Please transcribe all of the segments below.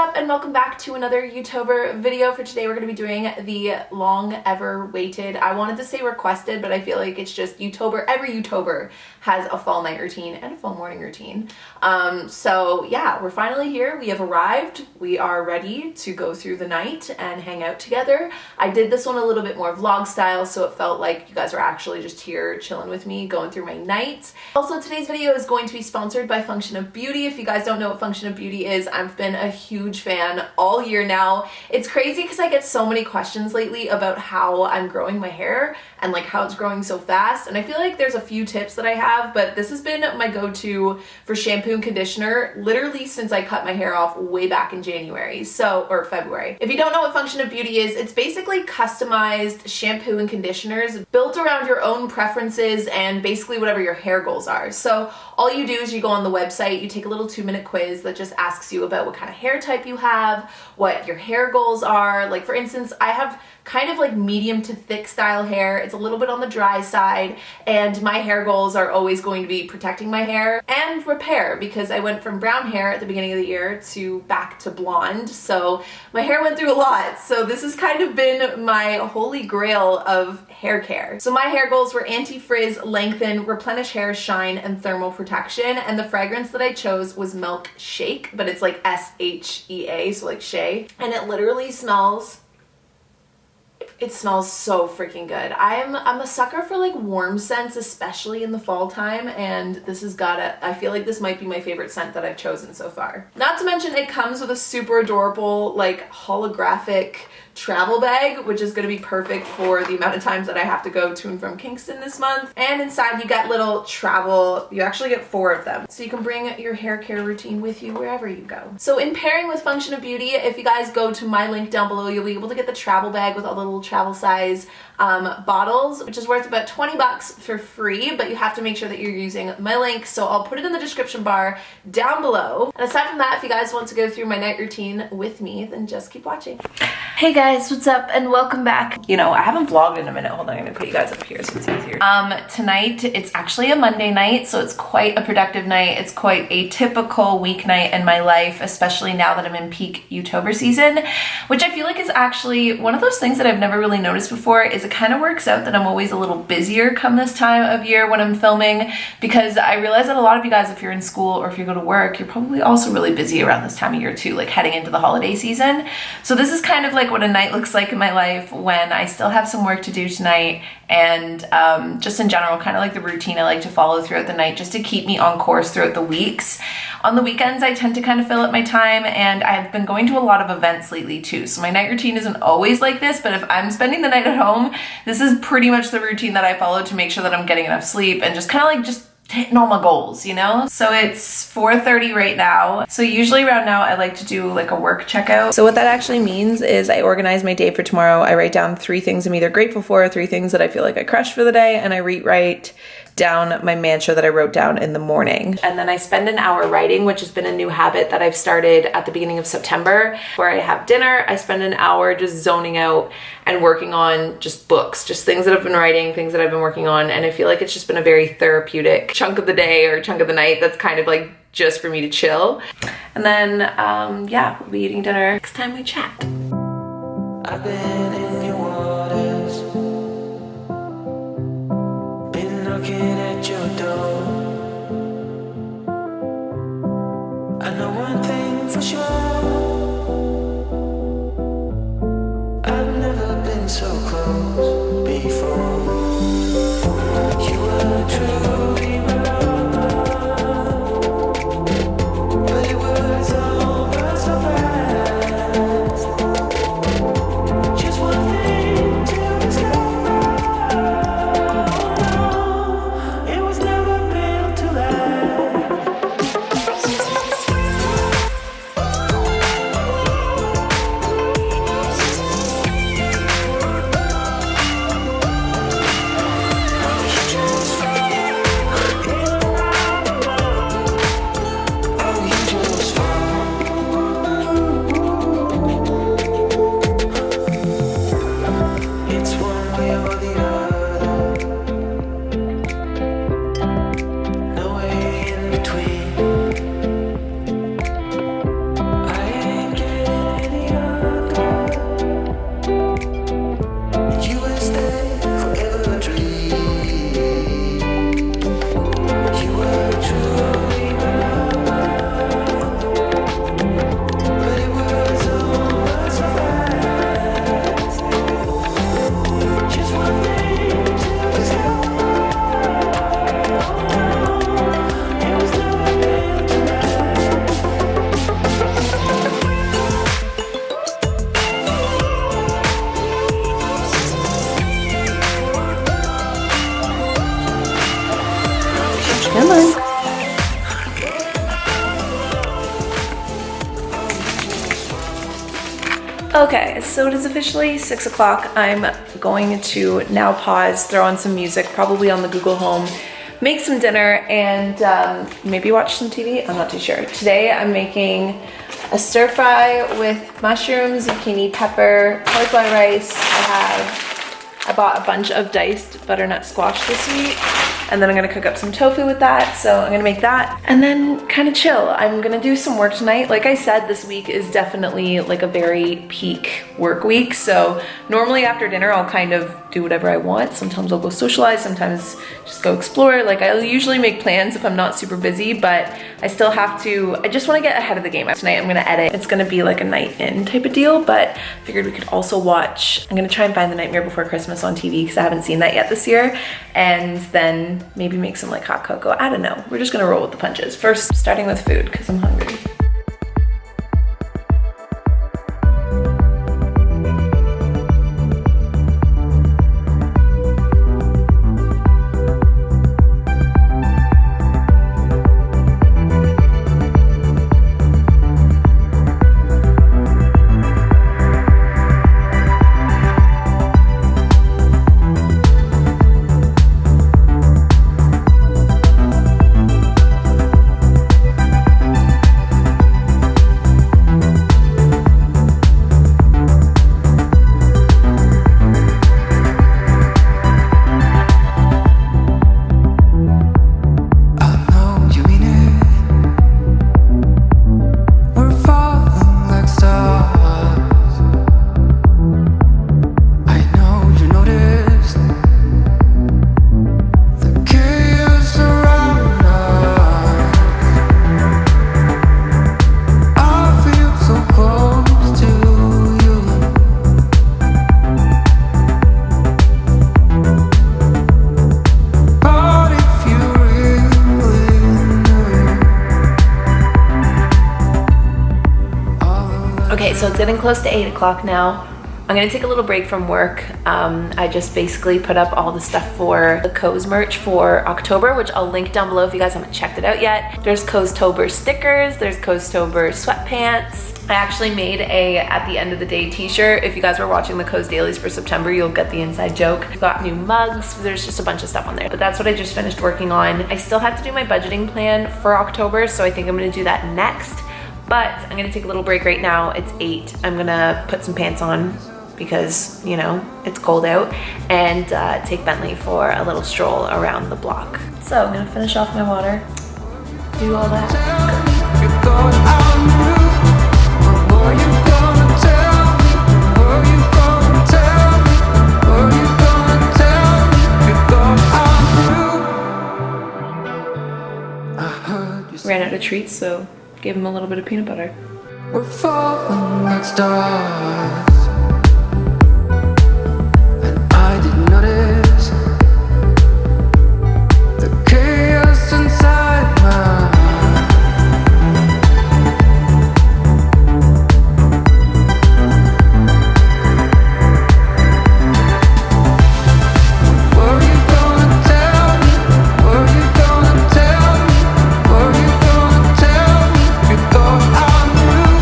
up, and welcome back to another YouTuber video. For today we're going to be doing the long ever waited, I wanted to say requested, but I feel like it's just every YouTuber has a fall night routine and a fall morning routine. So yeah, we're finally here. We have arrived. We are ready to go through the night and hang out together. I did this one a little bit more vlog style, so it felt like you guys were actually just here chilling with me, going through my night. Also, today's video is going to be sponsored by Function of Beauty. If you guys don't know what Function of Beauty is, I've been a huge fan all year now. It's crazy because I get so many questions lately about how I'm growing my hair and like how it's growing so fast, and I feel like there's a few tips that I have, but this has been my go-to for shampoo and conditioner literally since I cut my hair off way back in January, or February. If you don't know what Function of Beauty is, it's basically customized shampoo and conditioners built around your own preferences and basically whatever your hair goals are. So all you do is you go on the website, you take a little 2-minute quiz that just asks you about what kind of hair type you have, what your hair goals are. Like for instance, I have kind of like medium to thick style hair. It's a little bit on the dry side, and my hair goals are always going to be protecting my hair and repair, because I went from brown hair at the beginning of the year to back to blonde, so my hair went through a lot. So this has kind of been my holy grail of hair care. So my hair goals were anti-frizz, lengthen, replenish hair shine, and thermal protection, and the fragrance that I chose was Milk Shake, but it's like S-H-E-A, so like Shea, and it literally smells so freaking good. I'm a sucker for like warm scents, especially in the fall time, and this has I feel like this might be my favorite scent that I've chosen so far. Not to mention it comes with a super adorable like holographic travel bag, which is going to be perfect for the amount of times that I have to go to and from Kingston this month. And inside you get little travel, you actually get 4 of them, so you can bring your hair care routine with you wherever you go. So in pairing with Function of Beauty, if you guys go to my link down below, you'll be able to get the travel bag with all the little travel size bottles, which is worth about 20 bucks for free, but you have to make sure that you're using my link, so I'll put it in the description bar down below. And aside from that, if you guys want to go through my night routine with me, then just keep watching. Hey guys, what's up, and welcome back. You know, I haven't vlogged in a minute. Hold on, I'm gonna put you guys up here so it's easier. Tonight, it's actually a Monday night, so it's quite a productive night. It's quite a typical weeknight in my life, especially now that I'm in peak YouTuber season, which I feel like is actually one of those things that I've never really noticed before. Is it kind of works out that I'm always a little busier come this time of year when I'm filming, because I realize that a lot of you guys, if you're in school or if you go to work, you're probably also really busy around this time of year too, like heading into the holiday season. So this is kind of like what a night looks like in my life when I still have some work to do tonight, and just in general kind of like the routine I like to follow throughout the night just to keep me on course throughout the weeks. On the weekends I tend to kind of fill up my time, and I've been going to a lot of events lately too, so my night routine isn't always like this, but if I'm spending the night at home, this is pretty much the routine that I follow to make sure that I'm getting enough sleep and just kind of like just hitting all my goals, you know? So it's 4:30 right now. So usually around now I like to do like a work checkout. So what that actually means is I organize my day for tomorrow. I write down 3 things I'm either grateful for, 3 things that I feel like I crushed for the day, and I rewrite down my mantra that I wrote down in the morning. And then I spend an hour writing, which has been a new habit that I've started at the beginning of September. Where I have dinner, I spend an hour just zoning out and working on just books, just things that I've been writing, things that I've been working on, and I feel like it's just been a very therapeutic chunk of the day or chunk of the night that's kind of like just for me to chill. And then, yeah, we'll be eating dinner next time we chat. I've been in your waters, been knocking at your door. I know one thing for sure, I've never been so close before. You were truly my love, but it was over so fast. Just one thing to discover, it was never Okay, so it is officially 6 o'clock. I'm going to now pause, throw on some music, probably on the Google Home, make some dinner, and maybe watch some TV. I'm not too sure. Today I'm making a stir fry with mushrooms, zucchini, pepper, cauliflower rice. I bought a bunch of diced butternut squash this week, and then I'm gonna cook up some tofu with that. So I'm gonna make that and then kind of chill. I'm gonna do some work tonight. Like I said, this week is definitely like a very peak work week. So normally after dinner, I'll kind of do whatever I want. Sometimes I'll go socialize, sometimes just go explore. Like I'll usually make plans if I'm not super busy, but I still have to, I just wanna get ahead of the game. Tonight I'm gonna edit. It's gonna be like a night in type of deal, but figured we could also watch, I'm gonna try and find The Nightmare Before Christmas on TV because I haven't seen that yet this year. And then maybe make some like hot cocoa. I don't know. We're just gonna roll with the punches. First, starting with food because I'm hungry. Okay, so it's getting close to 8 o'clock now. I'm gonna take a little break from work. I just basically put up all the stuff for the Co's merch for October, which I'll link down below if you guys haven't checked it out yet. There's Co's-tober stickers, there's Co's-tober sweatpants. I actually made a at the end of the day t-shirt. If you guys were watching the Co's dailies for September, you'll get the inside joke. Got new mugs, there's just a bunch of stuff on there. But that's what I just finished working on. I still have to do my budgeting plan for October, so I think I'm gonna do that next. But I'm gonna take a little break right now. It's 8. I'm gonna put some pants on because, you know, it's cold out, and take Bentley for a little stroll around the block. So I'm gonna finish off my water, do all that. Ran out of treats, so gave him a little bit of peanut butter. We're falling like stars, and I didn't notice the chaos inside my heart. Were you gonna tell me? Were you gonna tell me? Were you gonna tell me? You thought I knew.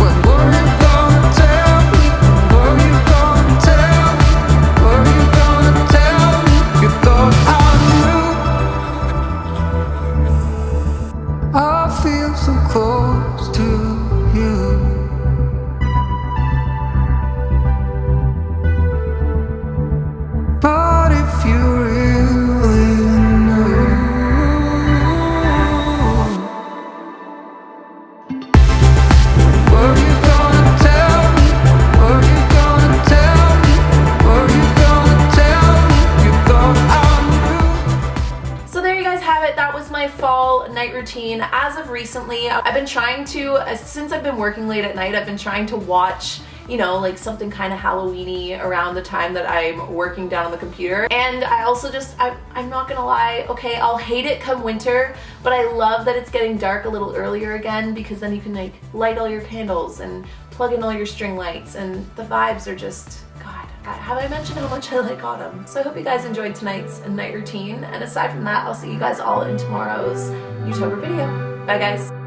When were you gonna tell me? Were you gonna tell me? Were you gonna tell me? You thought I knew. I feel so close to you. But if you really knew, were you gonna tell me? Were you gonna tell me? Were you gonna tell me? You thought I knew. So there you guys have it. That was my fall night routine. As of recently, I've been trying to, since I've been working late at night, I've been trying to watch, you know, like something kind of Halloween-y around the time that I'm working down on the computer. And I also just, I'm not gonna lie, okay, I'll hate it come winter, but I love that it's getting dark a little earlier again, because then you can like light all your candles and plug in all your string lights, and the vibes are just, God, have I mentioned how much I like autumn? So I hope you guys enjoyed tonight's night routine, and aside from that, I'll see you guys all in tomorrow's YouTuber video. Bye guys.